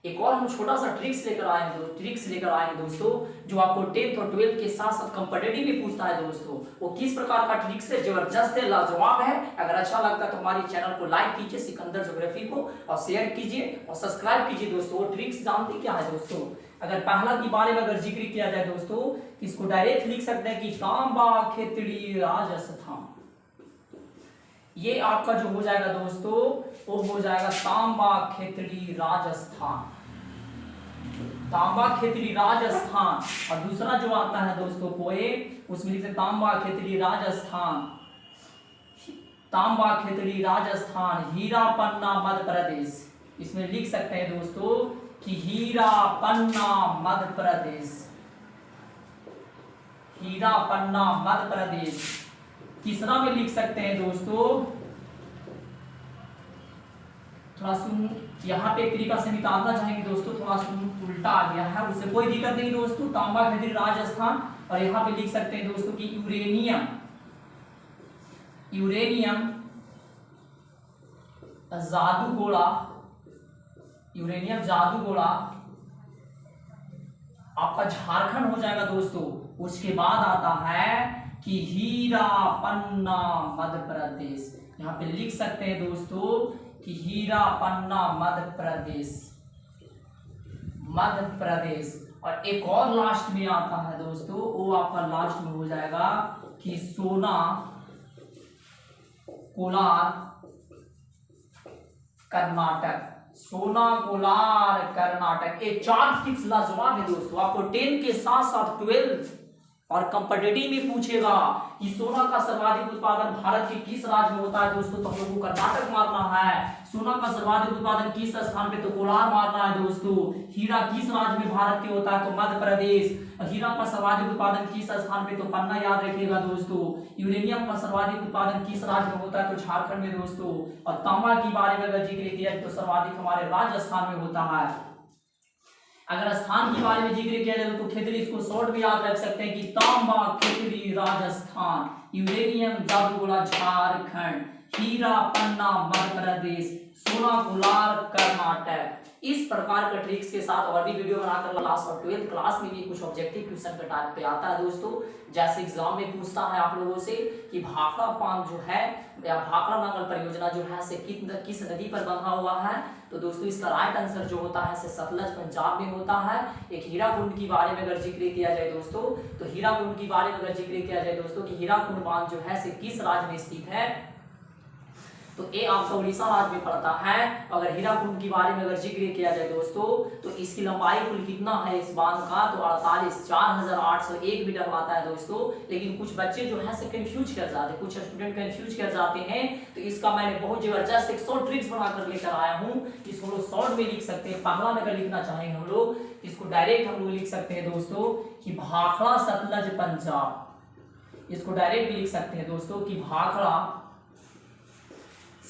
एक और हम छोटा सा ट्रिक्स लेकर आए हैं दोस्तों, जो आपको 10th और 12th के साथ साथ कंपटीटिव में पूछता है दोस्तों। वो किस प्रकार का ट्रिक्स है, जबरदस्त है, लाजवाब है। अगर अच्छा लगता है तो हमारे चैनल को लाइक कीजिए सिकंदर ज्योग्राफी को, और शेयर कीजिए और सब्सक्राइब कीजिए दोस्तों। वो ट्रिक्स जानते क्या है दोस्तों? अगर पहला के बारे में अगर जिक्र किया जाए दोस्तों, इसको डायरेक्ट लिख सकते हैं कि तांबा खेतड़ी राजस्थान। ये आपका जो हो जाएगा दोस्तों, वो हो जाएगा तांबा खेतड़ी राजस्थान, तांबा खेतड़ी राजस्थान। और दूसरा जो आता है दोस्तों पोएम, उसमें लिखते तांबा खेतड़ी राजस्थान, तांबा खेतड़ी राजस्थान, हीरा पन्ना मध्य प्रदेश। इसमें लिख सकते हैं दोस्तों कि हीरा पन्ना मध्य प्रदेश, हीरा पन्ना मध्य प्रदेश। तीसरा में लिख सकते हैं दोस्तों, थोड़ा सुन यहाँ पे एक तरीका से निकालना चाहेंगे दोस्तों, थोड़ा सुन उल्टा आ गया है, उससे कोई दिक्कत नहीं दोस्तों। तांबा खेतड़ी राजस्थान, और यहाँ पे लिख सकते हैं दोस्तों कि यूरेनियम, यूरेनियम जादूगोला, यूरेनियम जादूगोला आपका झारखंड हो जाएगा दोस्तों। उसके बाद आता है कि हीरा पन्ना मध्य प्रदेश। यहाँ पे लिख सकते हैं दोस्तों कि हीरा पन्ना मध्य प्रदेश, मध्य प्रदेश। और एक और लास्ट में आता है दोस्तों, वो आपका लास्ट में हो जाएगा कि सोना कोलार कर्नाटक, सोना कोलार कर्नाटक। ये 4 ट्रिक्स लाजवाब है दोस्तों। आपको 10 के साथ साथ 12 और कंपटीटिव में पूछेगा कि सोना का सर्वाधिक उत्पादन भारत के किस राज्य में होता है दोस्तों, तो हम लोगों को कर्नाटक मारना है। सोना का सर्वाधिक उत्पादन किस स्थान पे, तो कोलार मारना है दोस्तों। हीरा किस राज्य में भारत के होता है, तो मध्य प्रदेश। हीरा का सर्वाधिक उत्पादन किस स्थान पे, तो पन्ना याद रखिएगा दोस्तों। यूरेनियम का सर्वाधिक उत्पादन किस राज्य में होता है, तो झारखंड में दोस्तों। और तांबा के बारे में अगर जिक्र किया तो सर्वाधिक हमारे राजस्थान में होता है। अगर स्थान के बारे में जिक्र किया जाए तो खेतड़ी, इसको शॉर्ट में याद रख सकते हैं कि तांबा खेतड़ी राजस्थान, यूरेनियम जादूगोला झारखंड, हीरा पन्ना मध्य प्रदेश, सोना कोलार कर्नाटक। इस प्रकार के ट्रिक्स के साथ और भी वीडियो बनाकर क्लास और 12th क्लास में भी कुछ ऑब्जेक्टिव क्वेश्चन का टाइप पे आता है दोस्तों। जैसे एग्जाम में पूछता है आप लोगों से कि भाखड़ा बांध जो है या भाखड़ा नांगल परियोजना जो है से किस नदी पर बंधा हुआ है, तो दोस्तों इसका राइट आंसर जो होता है से सतलज पंजाब में होता है। एक हीराकुंड के बारे में अगर जिक्र किया जाए दोस्तों, तो हीराकुंड के बारे में अगर जिक्र किया जाए दोस्तों कि हीराकुंड बांध जो है से किस राज्य में स्थित है, तो ये आपका उड़ीसा राज्य में पड़ता है। अगर हीराकुंड के बारे में अगर जिक्र किया जाए दोस्तों, तो इसकी लंबाई कुल कितना है इस बांध का, तो 48,801 मीटर आता है दोस्तों। लेकिन कुछ बच्चे जो है से कंफ्यूज कर जाते हैं, कुछ स्टूडेंट कंफ्यूज कर जाते हैं, तो इसका मैंने बहुत जबरदस्त एक शॉर्ट ट्रिक्स बनाकर लेकर आया हूँ। इसको लोग शॉर्ट में लिख सकते हैं। पहला में अगर लिखना चाहेंगे हम लोग, इसको डायरेक्ट हम लोग लिख सकते हैं दोस्तों कि भाखड़ा सतलज पंजाब। इसको डायरेक्ट लिख सकते हैं दोस्तों कि भाखड़ा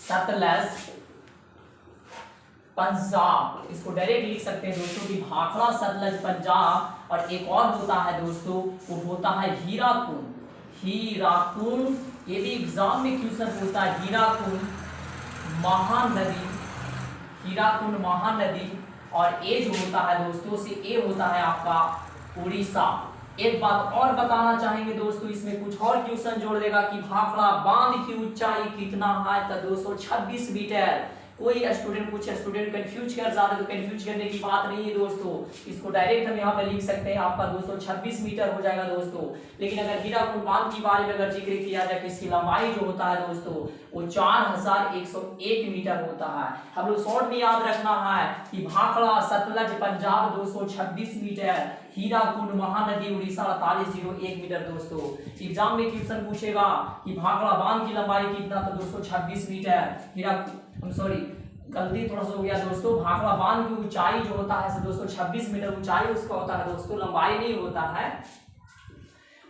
सतलज पंजाब। इसको डायरेक्ट लिख सकते हैं दोस्तों कि भाखड़ा सतलज पंजाब। और एक और होता है दोस्तों, वो होता है हीराकुंड, हीराकुंड। ये भी एग्जाम में क्वेश्चन पूछता है, हीराकुंड महानदी, हीराकुंड महानदी। और ये जो होता है दोस्तों से ये होता है आपका उड़ीसा। एक बात और बताना चाहेंगे दोस्तों, इसमें कुछ और क्वेश्चन जोड़ देगा कि भाखड़ा बांध की ऊंचाई कितना है, तो 226 मीटर। कोई स्टूडेंट कुछ स्टूडेंट कंफ्यूज कर जाते, तो कंफ्यूज करने की बात नहीं है दोस्तों। इसको डायरेक्ट हम यहाँ पे लिख सकते हैं, आपका 226 मीटर हो जाएगा दोस्तों। लेकिन अगर हीराकुंड बांध के बारे में अगर जिक्र किया जाए कि इसकी लंबाई जो होता है दोस्तों वो 4101 मीटर होता है। हम लोग शॉर्ट में याद रखना है कि भाखड़ा सतलज पंजाब 226 मीटर, हीराकुंड महानदी उड़ीसा 4801 मीटर दोस्तों। एग्जाम में क्वेश्चन पूछेगा कि भाखड़ा बांध की लंबाई कितना, तो 226 मीटर। गलती थोड़ा सा हो गया दोस्तों। भाखड़ा बांध की ऊंचाई जो होता है 226 मीटर ऊंचाई उसका होता है दोस्तों, लंबाई नहीं होता है।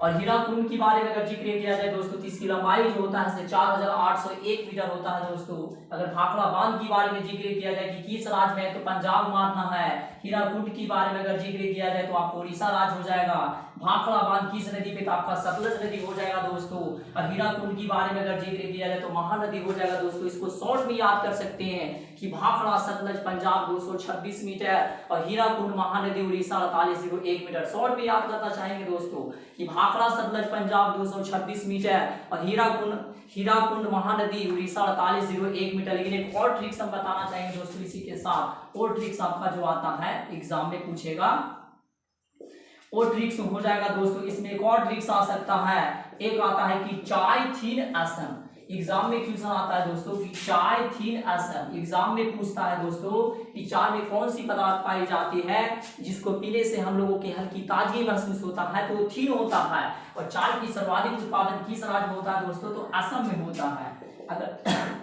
और हीराकुंड के बारे में अगर जिक्र किया जाए दोस्तों, तो इसकी लंबाई जो होता है 4801 मीटर होता है दोस्तों। अगर भाखड़ा बांध के बारे में जिक्र किया जाए कि किस राज्य में है, तो पंजाब मानना है। हीराकुंड के बारे में अगर जिक्र किया जाए तो आपको उड़ीसा राज्य हो जाएगा। भाखड़ा बांध किस नदी पे, तो आपका सतलज नदी हो जाएगा दोस्तों। और हीराकुंड के बारे में अगर जिक्र किया जाए तो महानदी हो जाएगा दोस्तों। इसको शॉर्ट में याद कर सकते हैं कि भाखड़ा सतलज पंजाब 226 मीटर और हीराकुंड महानदी उड़ीसा 4801 मीटर। शॉर्ट में याद करना चाहेंगे दोस्तों कि भाखड़ा सतलज पंजाब 226 मीटर और हीराकुंड महानदी उड़ीसा 4801 मीटर। लेकिन एक और ट्रिक्स हम बताना चाहेंगे दोस्तों इसी के साथ, और ट्रिक्स आपका जो आता है एग्जाम में पूछेगा, और ट्रिक्स हो जाएगा दोस्तों। इसमें एक और ट्रिक्स आ सकता है, एक आता है कि चाय थीन असम। एग्जाम में क्वेश्चन आता है दोस्तों कि चाय थीन असम। एग्जाम में पूछता है दोस्तों कि चाय में कौन सी पदार्थ पाई जाती है जिसको पीने से हम लोगों के हल्की ताजगी महसूस होता है, तो थीन होता है। और चाय की सर्वाधिक उत्पादन किस राज्य में होता है दोस्तों, तो असम में होता है।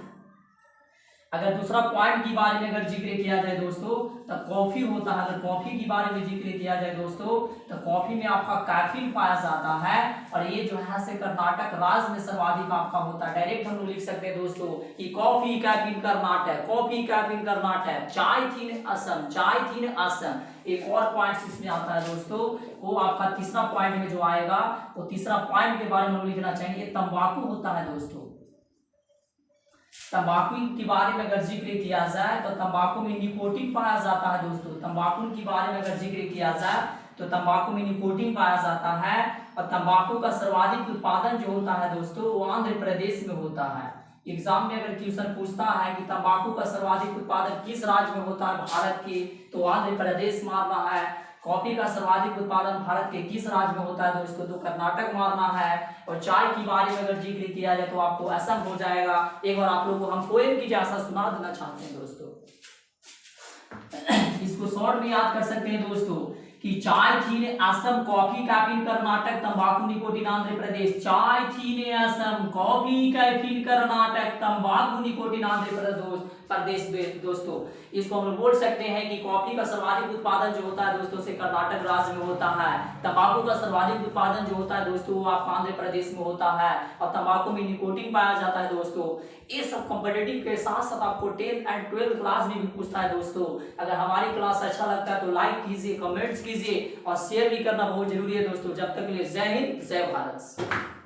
अगर दूसरा पॉइंट के बारे में अगर जिक्र किया जाए दोस्तों तो कॉफी होता है। अगर कॉफी के बारे में जिक्र किया जाए दोस्तों तो कॉफी में आपका कैफीन पाया जाता है और ये जो है से कर्नाटक राज्य में सर्वाधिक आपका होता है। डायरेक्ट हम लोग लिख सकते हैं दोस्तों कि coffee caffeine Karnataka, coffee caffeine Karnataka, चाय थीन असम, चाय थीन असम। एक और पॉइंट इसमें आता है दोस्तों, वो आपका तीसरा पॉइंट में जो आएगा, वो तीसरा पॉइंट के बारे में लिखना चाहेंगे, तंबाकू होता है दोस्तों। तंबाकू के बारे में अगर जिक्र किया जाए तो तंबाकू में निकोटीन पाया जाता है दोस्तों। तंबाकू के बारे में अगर जिक्र किया जाए तो तंबाकू में निकोटीन पाया जाता है और तंबाकू का सर्वाधिक उत्पादन जो होता है दोस्तों वो आंध्र प्रदेश में होता है। एग्जाम में अगर क्वेश्चन पूछता है कि तंबाकू का सर्वाधिक उत्पादन किस राज्य में होता है भारत के, तो आंध्र प्रदेश मारना है। कॉफी का सर्वाधिक उत्पादन भारत के किस राज्य में होता है दोस्तों, तो कर्नाटक मारना है। और चाय के बारे में अगर जिक्र किया जाए तो आपको असम हो जाएगा। एक बार आप लोगों को हम पोएम की जैसा सुना देना चाहते हैं दोस्तों, इसको शॉर्ट में याद कर सकते हैं दोस्तों कि चाय थीन असम, कॉफी कैफीन कर्नाटक, तंबाकू निकोटीन आंध्र प्रदेश। चाय थीन असम, कॉफी कैफीन कर्नाटक, तंबाकू निकोटीन आंध्र प्रदेश दोस्तों। इसको हम बोल सकते हैं कि कॉफी का सर्वाधिक उत्पादन जो होता है दोस्तों से कर्नाटक राज्य में होता है। तंबाकू का सर्वाधिक उत्पादन जो होता है दोस्तों वो आपका आंध्र प्रदेश में होता है और तंबाकू में निकोटीन पाया जाता है दोस्तों। ये सब कॉम्पिटिटिव के साथ साथ आपको 10th एंड 12th क्लास में भी पूछता है दोस्तों। अगर हमारी क्लास अच्छा लगता है तो लाइक कीजिए, कमेंट्स कीजिए और शेयर भी करना बहुत जरूरी है दोस्तों। जब तक के लिए जय हिंद, जय भारत।